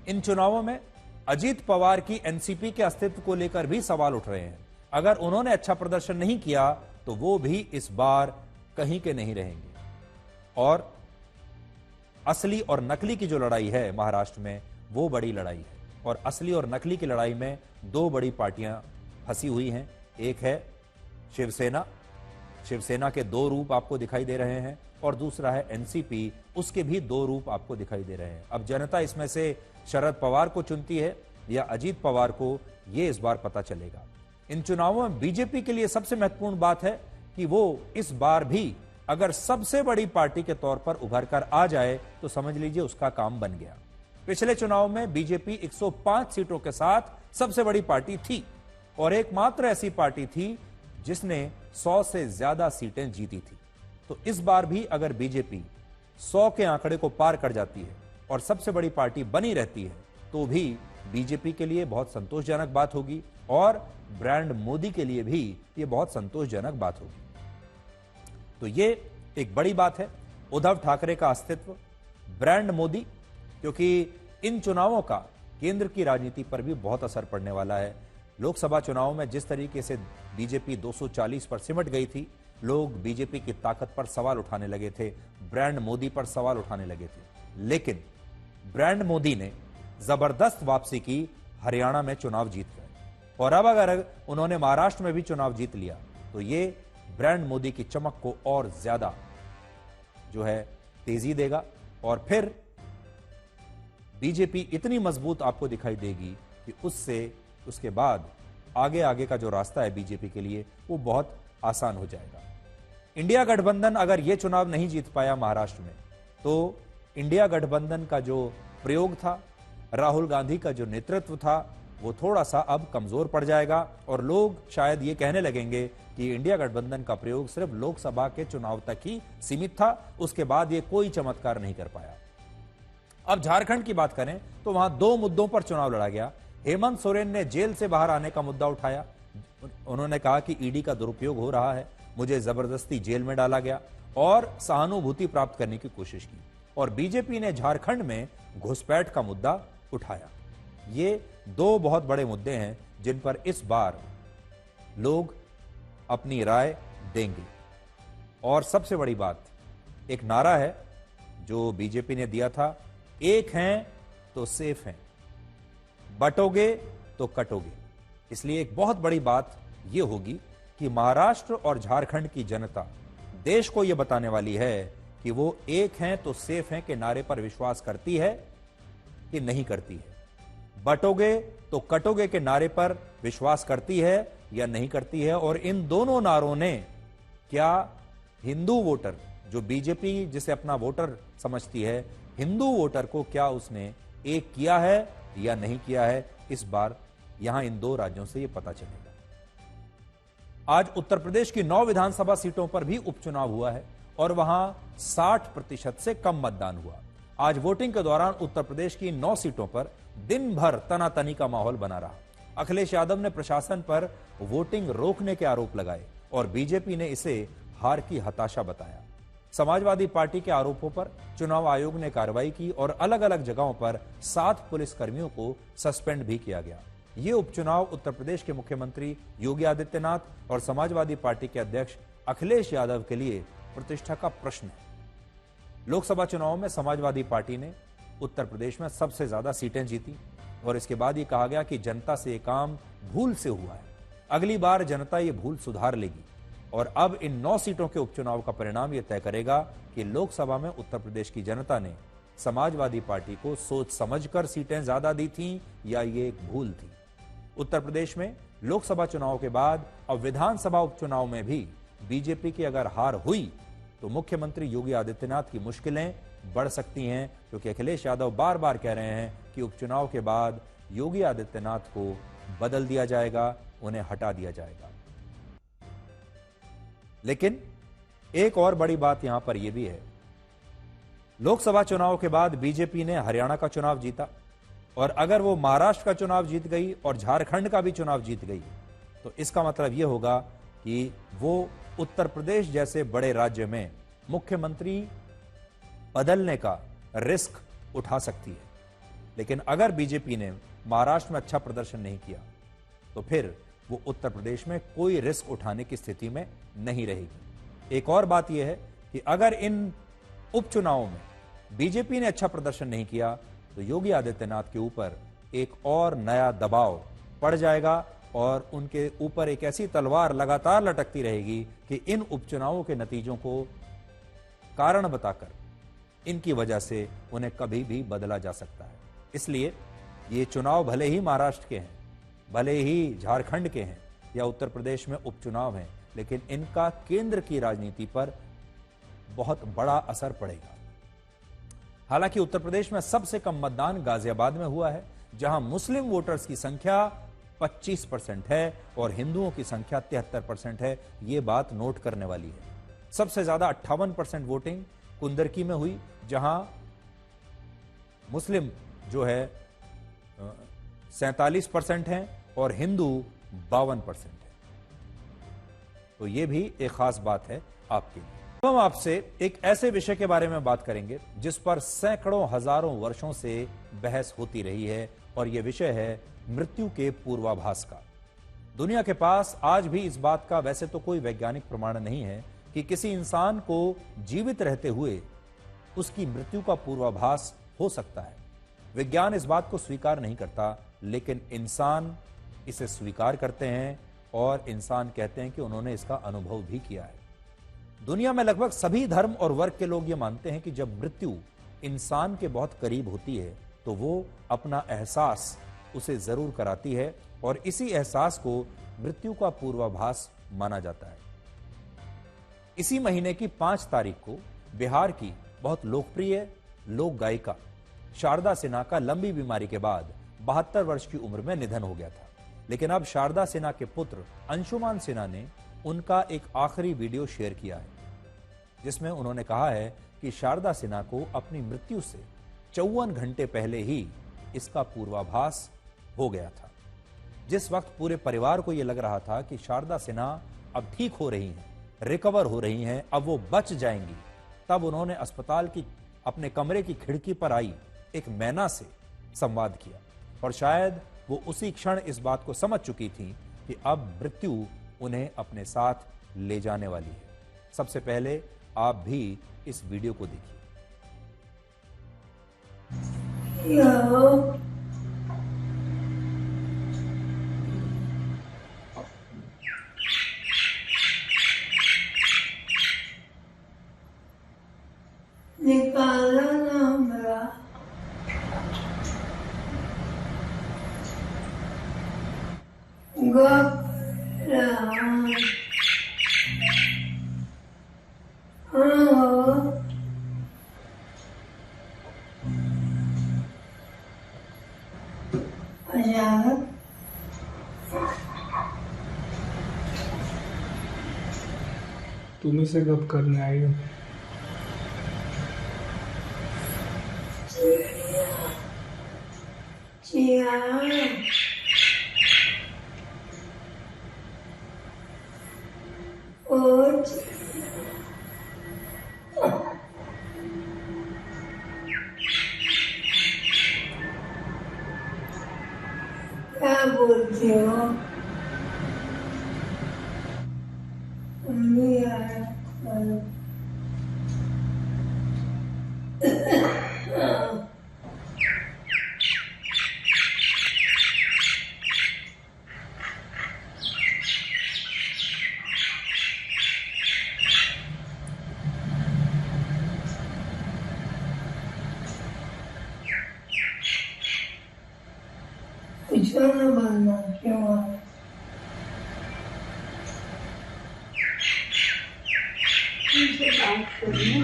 इन चुनावों में अजीत पवार की एनसीपी के अस्तित्व को लेकर भी सवाल उठ रहे हैं। अगर उन्होंने अच्छा प्रदर्शन नहीं किया तो वो भी इस बार कहीं के नहीं रहेंगे। और असली और नकली की जो लड़ाई है महाराष्ट्र में, वो बड़ी लड़ाई है और असली और नकली की लड़ाई में 2 बड़ी पार्टियां फंसी हुई हैं। एक है शिवसेना, शिवसेना के 2 रूप आपको दिखाई दे रहे हैं, और दूसरा है एनसीपी, उसके भी 2 रूप आपको दिखाई दे रहे हैं। अब जनता इसमें से शरद पवार को चुनती है या अजीत पवार को, यह इस बार पता चलेगा। इन चुनावों में बीजेपी के लिए सबसे महत्वपूर्ण बात है कि वो इस बार भी अगर सबसे बड़ी पार्टी के तौर पर उभर कर आ जाए तो समझ लीजिए उसका काम बन गया। पिछले चुनाव में बीजेपी 105 सीटों के साथ सबसे बड़ी पार्टी थी और एकमात्र ऐसी पार्टी थी जिसने 100 से ज्यादा सीटें जीती थी। तो इस बार भी अगर बीजेपी 100 के आंकड़े को पार कर जाती है और सबसे बड़ी पार्टी बनी रहती है तो भी बीजेपी के लिए बहुत संतोषजनक बात होगी और ब्रांड मोदी के लिए भी यह बहुत संतोषजनक बात होगी। तो ये एक बड़ी बात है, उद्धव ठाकरे का अस्तित्व, ब्रांड मोदी, क्योंकि इन चुनावों का केंद्र की राजनीति पर भी बहुत असर पड़ने वाला है। लोकसभा चुनाव में जिस तरीके से बीजेपी 240 पर सिमट गई थी, लोग बीजेपी की ताकत पर सवाल उठाने लगे थे, ब्रांड मोदी पर सवाल उठाने लगे थे। लेकिन ब्रांड मोदी ने जबरदस्त वापसी की, हरियाणा में चुनाव जीत गए और अब अगर उन्होंने महाराष्ट्र में भी चुनाव जीत लिया तो ये ब्रांड मोदी की चमक को और ज्यादा जो है तेजी देगा और फिर बीजेपी इतनी मजबूत आपको दिखाई देगी कि उसके बाद आगे आगे का जो रास्ता है बीजेपी के लिए वो बहुत आसान हो जाएगा। इंडिया गठबंधन अगर ये चुनाव नहीं जीत पाया महाराष्ट्र में, तो इंडिया गठबंधन का जो प्रयोग था, राहुल गांधी का जो नेतृत्व था, वो थोड़ा सा अब कमजोर पड़ जाएगा और लोग शायद ये कहने लगेंगे कि इंडिया गठबंधन का प्रयोग सिर्फ लोकसभा के चुनाव तक ही सीमित था, उसके बाद ये कोई चमत्कार नहीं कर पाया। अब झारखंड की बात करें तो वहां 2 मुद्दों पर चुनाव लड़ा गया। हेमंत सोरेन ने जेल से बाहर आने का मुद्दा उठाया। उन्होंने कहा कि ईडी का दुरुपयोग हो रहा है, मुझे जबरदस्ती जेल में डाला गया और सहानुभूति प्राप्त करने की कोशिश की। और बीजेपी ने झारखंड में घुसपैठ का मुद्दा उठाया। ये 2 बहुत बड़े मुद्दे हैं जिन पर इस बार लोग अपनी राय देंगे। और सबसे बड़ी बात, एक नारा है जो बीजेपी ने दिया था, एक हैं तो सेफ हैं, बटोगे तो कटोगे। इसलिए एक बहुत बड़ी बात यह होगी कि महाराष्ट्र और झारखंड की जनता देश को यह बताने वाली है कि वो एक हैं तो सेफ हैं के नारे पर विश्वास करती है कि नहीं करती है, बटोगे तो कटोगे के नारे पर विश्वास करती है या नहीं करती है। और इन दोनों नारों ने क्या हिंदू वोटर, जो बीजेपी जिसे अपना वोटर समझती है, हिंदू वोटर को क्या उसने एक किया है या नहीं किया है, इस बार यहां इन 2 राज्यों से यह पता चलेगा। आज उत्तर प्रदेश की 9 विधानसभा सीटों पर भी उपचुनाव हुआ है और वहां 60% से कम मतदान हुआ। आज वोटिंग के दौरान उत्तर प्रदेश की 9 सीटों पर दिन भर तनातनी का माहौल बना रहा। अखिलेश यादव ने प्रशासन पर वोटिंग रोकने के आरोप लगाए और बीजेपी ने इसे हार की हताशा बताया। समाजवादी पार्टी के आरोपों पर चुनाव आयोग ने कार्रवाई की और अलग अलग जगहों पर 7 पुलिसकर्मियों को सस्पेंड भी किया गया। ये उपचुनाव उत्तर प्रदेश के मुख्यमंत्री योगी आदित्यनाथ और समाजवादी पार्टी के अध्यक्ष अखिलेश यादव के लिए प्रतिष्ठा का प्रश्न है। लोकसभा चुनाव में समाजवादी पार्टी ने उत्तर प्रदेश में सबसे ज्यादा सीटें जीती और इसके बाद ये कहा गया कि जनता से ये काम भूल से हुआ है, अगली बार जनता ये भूल सुधार लेगी। और अब इन 9 सीटों के उपचुनाव का परिणाम यह तय करेगा कि लोकसभा में उत्तर प्रदेश की जनता ने समाजवादी पार्टी को सोच समझकर सीटें ज्यादा दी थीं या ये एक भूल थी। उत्तर प्रदेश में लोकसभा चुनाव के बाद अब विधानसभा उपचुनाव में भी बीजेपी की अगर हार हुई तो मुख्यमंत्री योगी आदित्यनाथ की मुश्किलें बढ़ सकती हैं, क्योंकि अखिलेश यादव बार बार कह रहे हैं कि उपचुनाव के बाद योगी आदित्यनाथ को बदल दिया जाएगा, उन्हें हटा दिया जाएगा। लेकिन एक और बड़ी बात यहां पर यह भी है, लोकसभा चुनाव के बाद बीजेपी ने हरियाणा का चुनाव जीता और अगर वो महाराष्ट्र का चुनाव जीत गई और झारखंड का भी चुनाव जीत गई तो इसका मतलब यह होगा कि वो उत्तर प्रदेश जैसे बड़े राज्य में मुख्यमंत्री बदलने का रिस्क उठा सकती है। लेकिन अगर बीजेपी ने महाराष्ट्र में अच्छा प्रदर्शन नहीं किया तो फिर वो उत्तर प्रदेश में कोई रिस्क उठाने की स्थिति में नहीं रहेगी। एक और बात यह है कि अगर इन उपचुनावों में बीजेपी ने अच्छा प्रदर्शन नहीं किया तो योगी आदित्यनाथ के ऊपर एक और नया दबाव पड़ जाएगा और उनके ऊपर एक ऐसी तलवार लगातार लटकती रहेगी कि इन उपचुनावों के नतीजों को कारण बताकर इनकी वजह से उन्हें कभी भी बदला जा सकता है। इसलिए ये चुनाव भले ही महाराष्ट्र के हैं, भले ही झारखंड के हैं या उत्तर प्रदेश में उपचुनाव हैं, लेकिन इनका केंद्र की राजनीति पर बहुत बड़ा असर पड़ेगा। हालांकि उत्तर प्रदेश में सबसे कम मतदान गाजियाबाद में हुआ है, जहां मुस्लिम वोटर्स की संख्या 25% है और हिंदुओं की संख्या 73% है। यह बात नोट करने वाली है। सबसे ज्यादा 58% वोटिंग कुंदरकी में हुई, जहां मुस्लिम जो है 47% हैं और हिंदू 52% है। तो यह भी एक खास बात है आपके लिए। हम आपसे एक ऐसे विषय के बारे में बात करेंगे जिस पर सैकड़ों हजारों वर्षों से बहस होती रही है और यह विषय है मृत्यु के पूर्वाभास का। दुनिया के पास आज भी इस बात का वैसे तो कोई वैज्ञानिक प्रमाण नहीं है कि किसी इंसान को जीवित रहते हुए उसकी मृत्यु का पूर्वाभास हो सकता है। विज्ञान इस बात को स्वीकार नहीं करता, लेकिन इंसान इसे स्वीकार करते हैं और इंसान कहते हैं कि उन्होंने इसका अनुभव भी किया है। दुनिया में लगभग सभी धर्म और वर्ग के लोग ये मानते हैं कि जब मृत्यु इंसान के बहुत करीब होती है तो वो अपना एहसास उसे जरूर कराती है और इसी एहसास को मृत्यु का पूर्वाभास माना जाता है। इसी महीने की 5 तारीख को बिहार की बहुत लोकप्रिय लोक गायिका शारदा सिन्हा का लंबी बीमारी के बाद 72 वर्ष की उम्र में निधन हो गया था। लेकिन अब शारदा सिन्हा के पुत्र अंशुमान सिन्हा ने उनका एक आखिरी वीडियो शेयर किया है, जिसमें उन्होंने कहा है कि शारदा सिन्हा को अपनी मृत्यु से 54 घंटे पहले ही इसका पूर्वाभास हो गया था। जिस वक्त पूरे परिवार को यह लग रहा था कि शारदा सिन्हा अब ठीक हो रही हैं, रिकवर हो रही हैं, अब वो बच जाएंगी, तब उन्होंने अस्पताल की अपने कमरे की खिड़की पर आई एक मैना से संवाद किया और शायद वो उसी क्षण इस बात को समझ चुकी थी कि अब मृत्यु उन्हें अपने साथ ले जाने वाली है। सबसे पहले आप भी इस वीडियो को देखिए। निकाला ना हमरा तुम्ही से गप करने आई हो। क्या बोलते हो? मम्मी आया ना बनना क्यों आया? बात करिए,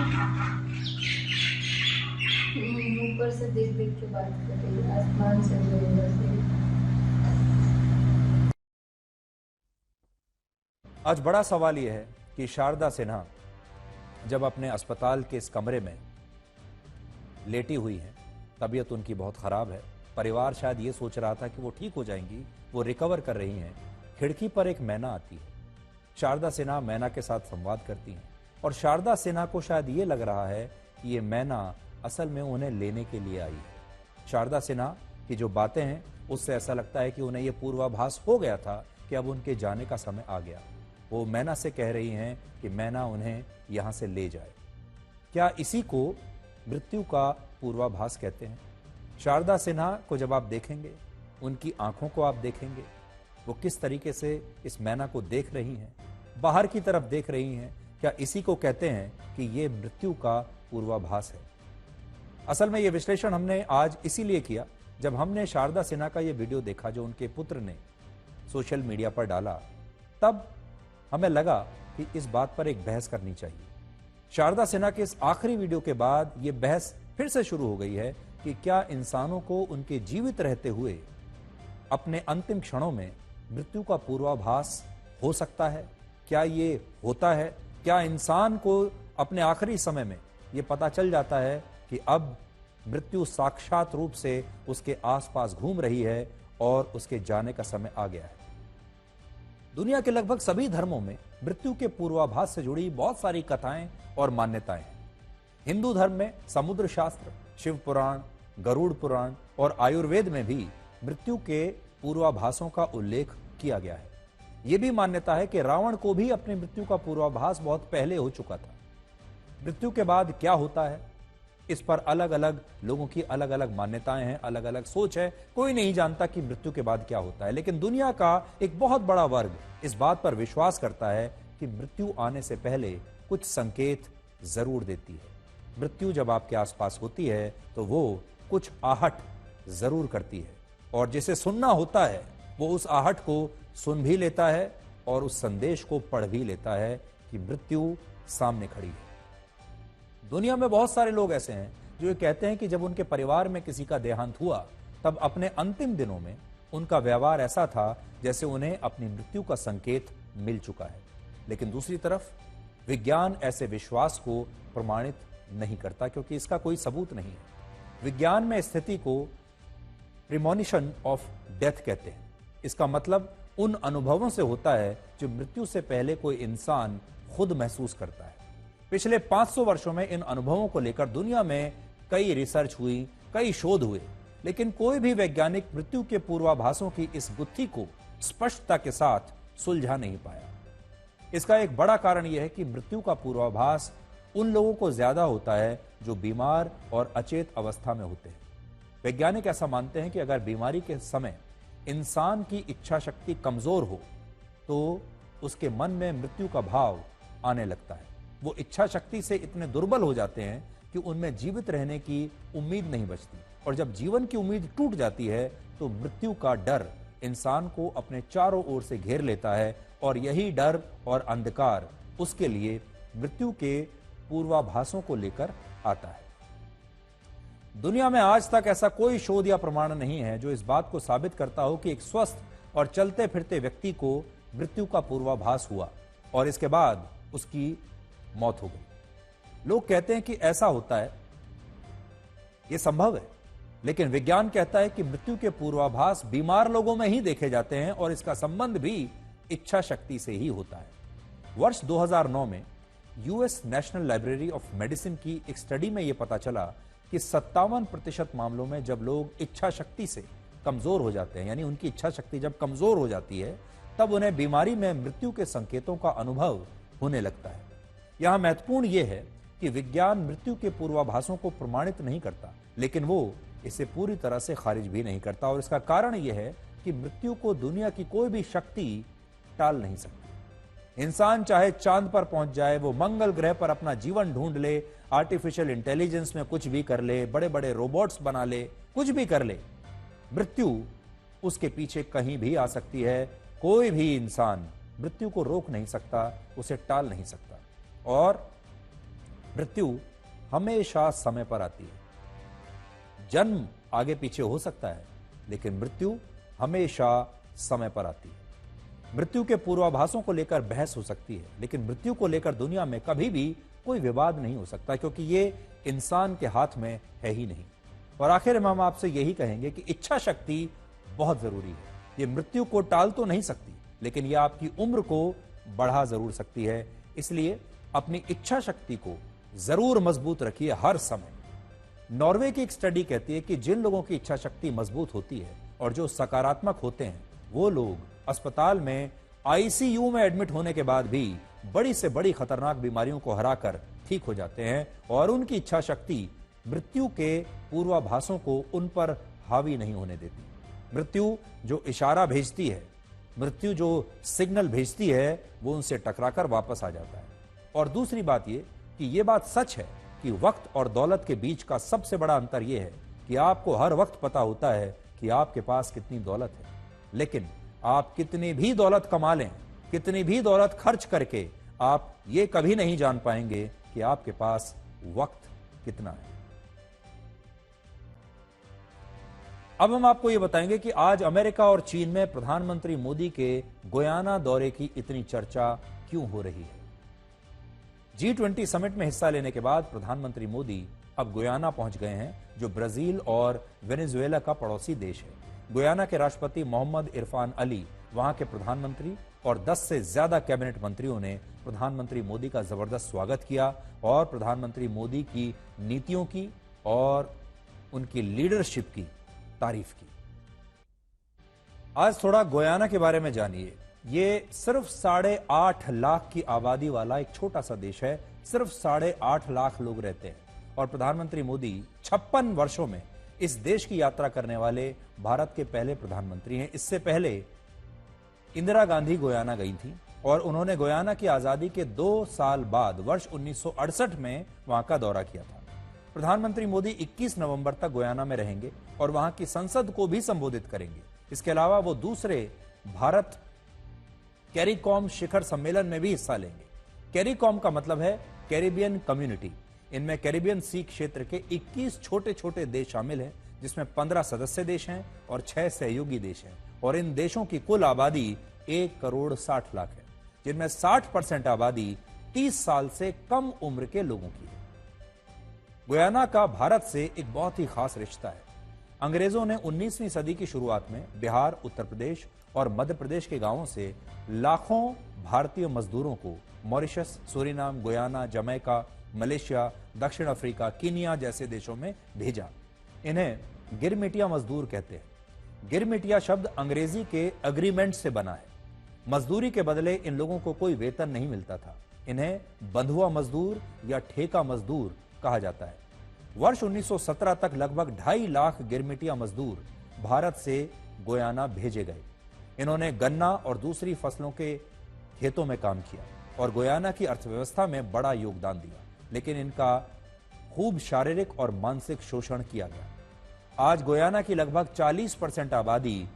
ऊपर से देख देख के बात करिए, आसमान से आज बड़ा सवाल यह है कि शारदा सिन्हा जब अपने अस्पताल के इस कमरे में लेटी हुई हैं, तबीयत उनकी बहुत खराब है, परिवार शायद ये सोच रहा था कि वो ठीक हो जाएंगी, वो रिकवर कर रही हैं। खिड़की पर एक मैना आती है, शारदा सिन्हा मैना के साथ संवाद करती हैं और शारदा सिन्हा को शायद ये लग रहा है कि ये मैना असल में उन्हें लेने के लिए आई है। शारदा सिन्हा की जो बातें हैं उससे ऐसा लगता है कि उन्हें ये पूर्वाभास हो गया था कि अब उनके जाने का समय आ गया। वो मैना से कह रही हैं कि मैना उन्हें यहाँ से ले जाए। क्या इसी को मृत्यु का पूर्वाभास कहते हैं? शारदा सिन्हा को जब आप देखेंगे, उनकी आंखों को आप देखेंगे, वो किस तरीके से इस मैना को देख रही हैं, बाहर की तरफ देख रही हैं, क्या इसी को कहते हैं कि ये मृत्यु का पूर्वाभास है? असल में ये विश्लेषण हमने आज इसीलिए किया जब हमने शारदा सिन्हा का ये वीडियो देखा जो उनके पुत्र ने सोशल मीडिया पर डाला, तब हमें लगा कि इस बात पर एक बहस करनी चाहिए। शारदा सिन्हा के इस आखिरी वीडियो के बाद ये बहस फिर से शुरू हो गई है कि क्या इंसानों को उनके जीवित रहते हुए अपने अंतिम क्षणों में मृत्यु का पूर्वाभास हो सकता है? क्या ये होता है? क्या इंसान को अपने आखिरी समय में ये पता चल जाता है कि अब मृत्यु साक्षात रूप से उसके आसपास घूम रही है और उसके जाने का समय आ गया है? दुनिया के लगभग सभी धर्मों में मृत्यु के पूर्वाभास से जुड़ी बहुत सारी कथाएं और मान्यताएं हैं। हिंदू धर्म में समुद्र शास्त्र, शिव पुराण, गरुड़ पुराण और आयुर्वेद में भी मृत्यु के पूर्वाभासों का उल्लेख किया गया है। यह भी मान्यता है कि रावण को भी अपनी मृत्यु का पूर्वाभास बहुत पहले हो चुका था। मृत्यु के बाद क्या होता है, इस पर अलग अलग लोगों की अलग अलग मान्यताएं हैं, अलग अलग सोच है। कोई नहीं जानता कि मृत्यु के बाद क्या होता है, लेकिन दुनिया का एक बहुत बड़ा वर्ग इस बात पर विश्वास करता है कि मृत्यु आने से पहले कुछ संकेत जरूर देती है। मृत्यु जब आपके आसपास होती है तो वो कुछ आहट जरूर करती है। और जिसे सुनना होता है वो उस आहट को सुन भी लेता है और उस संदेश को पढ़ भी लेता है कि मृत्यु सामने खड़ी है। दुनिया में बहुत सारे लोग ऐसे हैं जो ये कहते हैं कि जब उनके परिवार में किसी का देहांत हुआ तब अपने अंतिम दिनों में उनका व्यवहार ऐसा था जैसे उन्हें अपनी मृत्यु का संकेत मिल चुका है। लेकिन दूसरी तरफ विज्ञान ऐसे विश्वास को प्रमाणित नहीं करता क्योंकि इसका कोई सबूत नहीं है। विज्ञान में स्थिति को प्रीमोनिशन ऑफ डेथ कहते हैं। इसका मतलब उन अनुभवों से होता है जो मृत्यु से पहले कोई इंसान खुद महसूस करता है। पिछले 500 वर्षों में इन अनुभवों को लेकर दुनिया में कई रिसर्च हुई, कई शोध हुए, लेकिन कोई भी वैज्ञानिक मृत्यु के पूर्वाभासों की इस गुत्थी को स्पष्टता के साथ सुलझा नहीं पाया। इसका एक बड़ा कारण यह है कि मृत्यु का पूर्वाभास उन लोगों को ज्यादा होता है जो बीमार और अचेत अवस्था में होते हैं। वैज्ञानिक ऐसा मानते हैं कि अगर बीमारी के समय इंसान की इच्छा शक्ति कमजोर हो तो उसके मन में मृत्यु का भाव आने लगता है। वो इच्छा शक्ति से इतने दुर्बल हो जाते हैं कि उनमें जीवित रहने की उम्मीद नहीं बचती, और जब जीवन की उम्मीद टूट जाती है तो मृत्यु का डर इंसान को अपने चारों ओर से घेर लेता है, और यही डर और अंधकार उसके लिए मृत्यु के पूर्वाभासों को लेकर आता है। दुनिया में आज तक ऐसा कोई शोध या प्रमाण नहीं है जो इस बात को साबित करता हो कि एक स्वस्थ और चलते फिरते व्यक्ति को मृत्यु का पूर्वाभास हुआ और इसके बाद उसकी मौत हो गई। लोग कहते हैं कि ऐसा होता है, यह संभव है, लेकिन विज्ञान कहता है कि मृत्यु के पूर्वाभास बीमार लोगों में ही देखे जाते हैं और इसका संबंध भी इच्छा शक्ति से ही होता है। वर्ष 2009 में US national library of medicine की एक स्टडी में यह पता चला कि 57% मामलों में जब लोग इच्छा शक्ति से कमजोर हो जाते हैं, यानी उनकी इच्छा शक्ति जब कमजोर हो जाती है, तब उन्हें बीमारी में मृत्यु के संकेतों का अनुभव होने लगता है। यहां महत्वपूर्ण यह है कि विज्ञान मृत्यु के पूर्वाभासों को प्रमाणित नहीं करता, लेकिन वो इसे पूरी तरह से खारिज भी नहीं करता, और इसका कारण यह है कि मृत्यु को दुनिया की कोई भी शक्ति टाल नहीं सकती। इंसान चाहे चांद पर पहुंच जाए, वो मंगल ग्रह पर अपना जीवन ढूंढ ले, आर्टिफिशियल इंटेलिजेंस में कुछ भी कर ले, बड़े बड़े रोबोट्स बना ले, कुछ भी कर ले, मृत्यु उसके पीछे कहीं भी आ सकती है। कोई भी इंसान मृत्यु को रोक नहीं सकता, उसे टाल नहीं सकता, और मृत्यु हमेशा समय पर आती है। जन्म आगे पीछे हो सकता है, लेकिन मृत्यु हमेशा समय पर आती है। मृत्यु के पूर्वाभासों को लेकर बहस हो सकती है, लेकिन मृत्यु को लेकर दुनिया में कभी भी कोई विवाद नहीं हो सकता, क्योंकि ये इंसान के हाथ में है ही नहीं। और आखिर में हम आपसे यही कहेंगे कि इच्छा शक्ति बहुत जरूरी है। ये मृत्यु को टाल तो नहीं सकती, लेकिन यह आपकी उम्र को बढ़ा जरूर सकती है। इसलिए अपनी इच्छा शक्ति को जरूर मजबूत रखिए हर समय। नॉर्वे की एक स्टडी कहती है कि जिन लोगों की इच्छा शक्ति मजबूत होती है और जो सकारात्मक होते हैं, वो लोग अस्पताल में आईसीयू में एडमिट होने के बाद भी बड़ी से बड़ी खतरनाक बीमारियों को हराकर ठीक हो जाते हैं, और उनकी इच्छा शक्ति मृत्यु के पूर्वाभासों को उन पर हावी नहीं होने देती। मृत्यु जो इशारा भेजती है, मृत्यु जो सिग्नल भेजती है, वो उनसे टकराकर वापस आ जाता है। और दूसरी बात ये कि ये बात सच है कि वक्त और दौलत के बीच का सबसे बड़ा अंतर यह है कि आपको हर वक्त पता होता है कि आपके पास कितनी दौलत है, लेकिन आप कितनी भी दौलत कमा लें, कितनी भी दौलत खर्च करके, आप ये कभी नहीं जान पाएंगे कि आपके पास वक्त कितना है। अब हम आपको यह बताएंगे कि आज अमेरिका और चीन में प्रधानमंत्री मोदी के गुयाना दौरे की इतनी चर्चा क्यों हो रही है। G20 समिट में हिस्सा लेने के बाद प्रधानमंत्री मोदी अब गुयाना पहुंच गए हैं, जो ब्राजील और वेनेजुएला का पड़ोसी देश है। गुयाना के राष्ट्रपति मोहम्मद इरफान अली, वहां के प्रधानमंत्री और 10 से ज्यादा कैबिनेट मंत्रियों ने प्रधानमंत्री मोदी का जबरदस्त स्वागत किया और प्रधानमंत्री मोदी की नीतियों की और उनकी लीडरशिप की तारीफ की। आज थोड़ा गुयाना के बारे में जानिए। ये सिर्फ 8.5 लाख की आबादी वाला एक छोटा सा देश है, सिर्फ 8.5 लाख लोग रहते हैं, और प्रधानमंत्री मोदी 56 वर्षों में इस देश की यात्रा करने वाले भारत के पहले प्रधानमंत्री हैं। इससे पहले इंदिरा गांधी गुयाना गई थी और उन्होंने गुयाना की आजादी के 2 साल बाद वर्ष 1968 में वहां का दौरा किया था। प्रधानमंत्री मोदी 21 नवंबर तक गुयाना में रहेंगे और वहां की संसद को भी संबोधित करेंगे। इसके अलावा वो दूसरे भारत कैरिकॉम शिखर सम्मेलन में भी हिस्सा लेंगे। कैरिकॉम का मतलब है कैरिबियन कम्युनिटी। इनमें कैरिबियन सी क्षेत्र के 21 छोटे छोटे देश शामिल हैं, जिसमें 15 सदस्य देश हैं और 6 सहयोगी देश हैं। और इन देशों की कुल आबादी 1 करोड़ 60 लाख है, जिनमें 60% आबादी 30 साल से कम उम्र के लोगों की है। गुयाना का भारत से एक बहुत ही खास रिश्ता है। अंग्रेजों ने 19वीं सदी की शुरुआत में बिहार, उत्तर प्रदेश और मध्य प्रदेश के गांवों से लाखों भारतीय मजदूरों को Mauritius, Suriname, Guyana, Jamaica, Malaysia, दक्षिण अफ्रीका, कीनिया जैसे देशों में भेजा। इन्हें गिरमिटिया मजदूर कहते हैं। गिरमिटिया शब्द अंग्रेजी के एग्रीमेंट से बना है। मजदूरी के बदले इन लोगों को कोई वेतन नहीं मिलता था। इन्हें बंधुआ मजदूर या ठेका मजदूर कहा जाता है। वर्ष 1917 तक लगभग 2.5 लाख गिरमिटिया मजदूर भारत से गुयाना भेजे गए। इन्होंने गन्ना और दूसरी फसलों के खेतों में काम किया और गुयाना की अर्थव्यवस्था में बड़ा योगदान दिया, लेकिन इनका खूब शारीरिक और मानसिक शोषण किया गया। आज गुयाना की लगभग 40% आबादी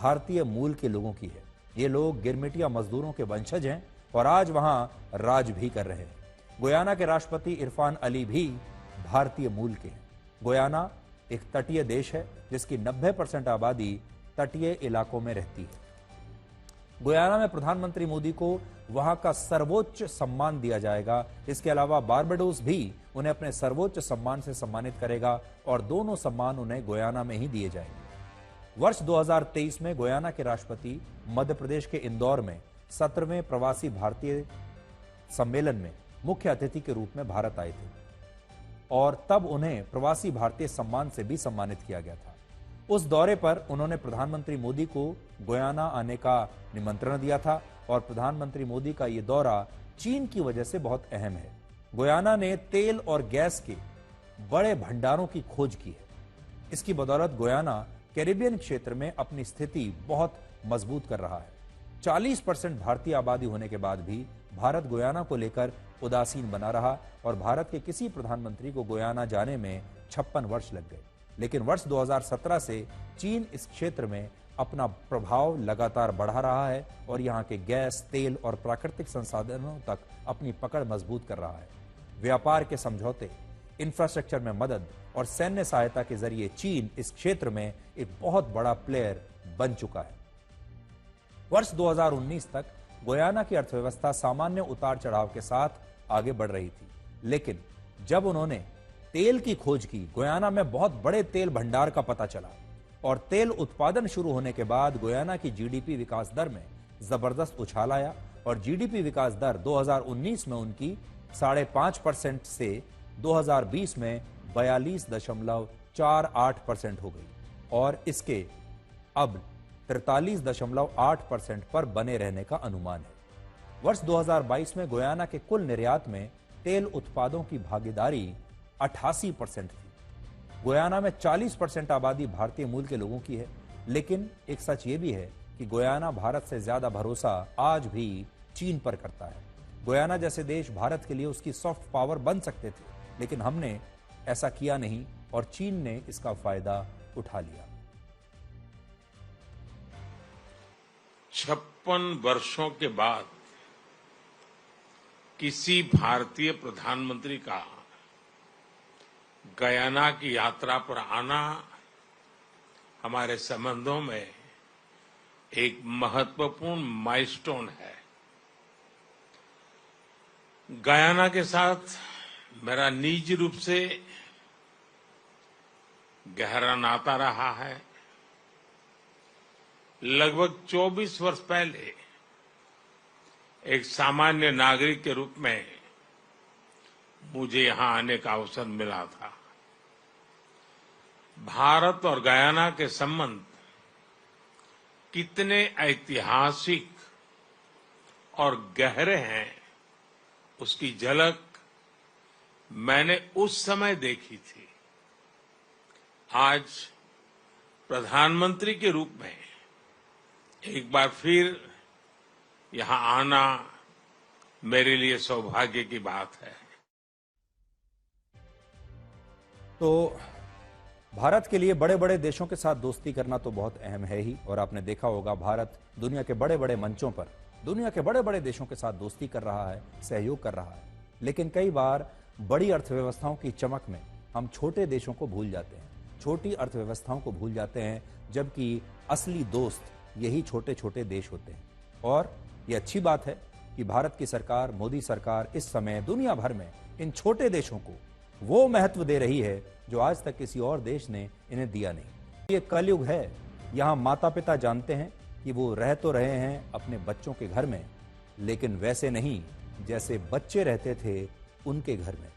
भारतीय मूल के लोगों की है। ये लोग गिरमिटिया मजदूरों के वंशज हैं और आज वहां राज भी कर रहे हैं। गुयाना के राष्ट्रपति इरफान अली भी भारतीय मूल के हैं। गुयाना एक तटीय देश है, जिसकी 90% आबादी तटीय इलाकों में रहती है। गुयाना में प्रधानमंत्री मोदी को वहां का सर्वोच्च सम्मान दिया जाएगा। इसके अलावा बारबाडोस भी उन्हें अपने सर्वोच्च सम्मान से सम्मानित करेगा और दोनों सम्मान उन्हें गुयाना में ही दिए जाएंगे। वर्ष 2023 में गुयाना के राष्ट्रपति मध्य प्रदेश के इंदौर में 17वें प्रवासी भारतीय सम्मेलन में मुख्य अतिथि के रूप में भारत आए थे और तब उन्हें प्रवासी भारतीय सम्मान से भी सम्मानित किया गया था। उस दौरे पर उन्होंने प्रधानमंत्री मोदी को गुयाना आने का निमंत्रण दिया था और प्रधानमंत्री मोदी का यह दौरा चीन की वजह से बहुत अहम है। गुयाना ने तेल और गैस के बड़े भंडारों की खोज की है। इसकी बदौलत गुयाना कैरिबियन क्षेत्र में अपनी स्थिति बहुत मजबूत कर रहा है। 40% भारतीय आबादी होने के बाद भी भारत गुयाना को लेकर उदासीन बना रहा और भारत के किसी प्रधानमंत्री को गुयाना जाने में 56 वर्ष लग गए। लेकिन वर्ष 2017 से चीन इस क्षेत्र में अपना प्रभाव लगातार बढ़ा रहा है और यहाँ के गैस, तेल और प्राकृतिक संसाधनों तक अपनी पकड़ मजबूत कर रहा है। व्यापार के समझौते, इंफ्रास्ट्रक्चर में मदद और सैन्य सहायता के जरिए चीन इस क्षेत्र में एक बहुत बड़ा प्लेयर बन चुका है। वर्ष 2019 तक गुयाना की अर्थव्यवस्था सामान्य उतार चढ़ाव के साथ आगे बढ़ रही थी, लेकिन जब उन्होंने तेल की खोज की, गुयाना में बहुत बड़े तेल भंडार का पता चला और तेल उत्पादन शुरू होने के बाद गुयाना की जीडीपी विकास दर में जबरदस्त उछाल आया और जीडीपी विकास दर 2019 में उनकी 5.5% से 2020 में 42.48% हो गई और इसके अब 43.8% पर बने रहने का अनुमान है। वर्ष 2022 में गुयाना के कुल निर्यात में तेल उत्पादों की भागीदारी 88% थी। गुयाना में 40% आबादी भारतीय मूल के लोगों की है, लेकिन एक सच ये भी है कि गुयाना भारत से ज्यादा भरोसा आज भी चीन पर करता है। गुयाना जैसे देश भारत के लिए उसकी सॉफ्ट पावर बन सकते थे, लेकिन हमने ऐसा किया नहीं और चीन ने इसका फायदा उठा लिया। 56 वर्षों के बाद किसी भारतीय प्रधानमंत्री का गयाना की यात्रा पर आना हमारे संबंधों में एक महत्वपूर्ण माइलस्टोन है। गयाना के साथ मेरा निजी रूप से गहरा नाता रहा है। लगभग 24 वर्ष पहले एक सामान्य नागरिक के रूप में मुझे यहां आने का अवसर मिला था। भारत और गयाना के संबंध कितने ऐतिहासिक और गहरे हैं, उसकी झलक मैंने उस समय देखी थी। आज प्रधानमंत्री के रूप में एक बार फिर यहां आना मेरे लिए सौभाग्य की बात है। तो भारत के लिए बड़े बड़े देशों के साथ दोस्ती करना तो बहुत अहम है ही, और आपने देखा होगा भारत दुनिया के बड़े बड़े मंचों पर दुनिया के बड़े बड़े देशों के साथ दोस्ती कर रहा है, सहयोग कर रहा है। लेकिन कई बार बड़ी अर्थव्यवस्थाओं की चमक में हम छोटे देशों को भूल जाते हैं, छोटी अर्थव्यवस्थाओं को भूल जाते हैं, जबकि असली दोस्त यही छोटे छोटे देश होते हैं। और ये अच्छी बात है कि भारत की सरकार, मोदी सरकार इस समय दुनिया भर में इन छोटे देशों को वो महत्व दे रही है जो आज तक किसी और देश ने इन्हें दिया नहीं। ये कलयुग है, यहाँ माता पिता जानते हैं कि वो रह तो रहे हैं अपने बच्चों के घर में, लेकिन वैसे नहीं जैसे बच्चे रहते थे उनके घर में।